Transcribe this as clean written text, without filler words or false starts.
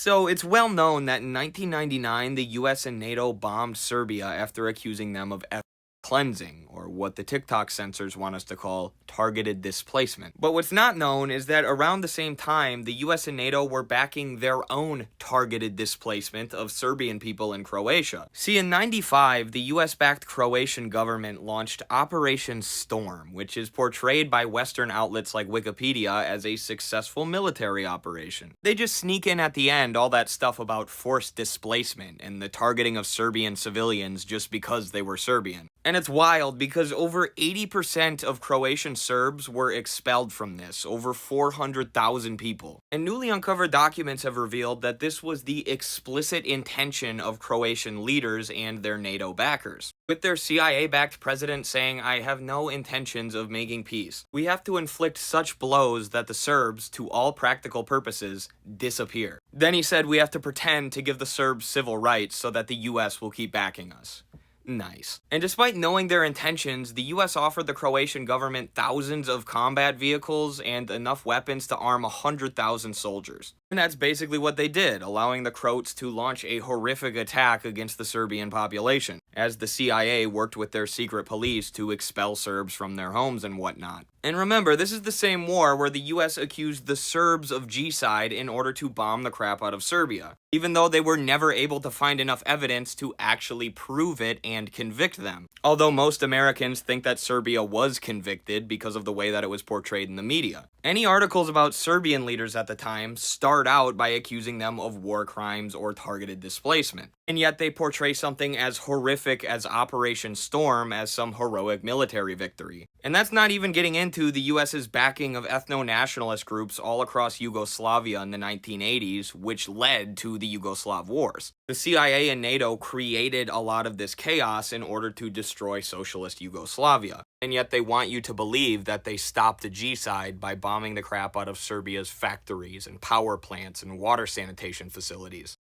So it's well known that in 1999, the US and NATO bombed Serbia after accusing them of ethnic cleansing, or what the TikTok censors want us to call targeted displacement. But what's not known is that around the same time, the US and NATO were backing their own targeted displacement of Serbian people in Croatia. See, in 95, the US backed Croatian government launched Operation Storm, which is portrayed by Western outlets like Wikipedia as a successful military operation. They just sneak in at the end all that stuff about forced displacement and the targeting of Serbian civilians just because they were Serbian. And it's wild because over 80% of Croatian Serbs were expelled from this, over 400,000 people. And newly uncovered documents have revealed that this was the explicit intention of Croatian leaders and their NATO backers. With their CIA-backed president saying, "I have no intentions of making peace. We have to inflict such blows that the Serbs, to all practical purposes, disappear." Then he said we have to pretend to give the Serbs civil rights so that the US will keep backing us. Nice. And despite knowing their intentions, the US offered the Croatian government thousands of combat vehicles and enough weapons to arm 100,000 soldiers. And that's basically what they did, allowing the Croats to launch a horrific attack against the Serbian population, as the CIA worked with their secret police to expel Serbs from their homes and whatnot. And remember, this is the same war where the US accused the Serbs of genocide in order to bomb the crap out of Serbia, even though they were never able to find enough evidence to actually prove it and convict them. Although most Americans think that Serbia was convicted because of the way that it was portrayed in the media. Any articles about Serbian leaders at the time start out by accusing them of war crimes or targeted displacement. And yet they portray something as horrific as Operation Storm as some heroic military victory. And that's not even getting into the US's backing of ethno-nationalist groups all across Yugoslavia in the 1980s, which led to the Yugoslav wars. The CIA and NATO created a lot of this chaos in order to destroy socialist Yugoslavia. And yet they want you to believe that they stopped the genocide by bombing the crap out of Serbia's factories and power plants and water sanitation facilities.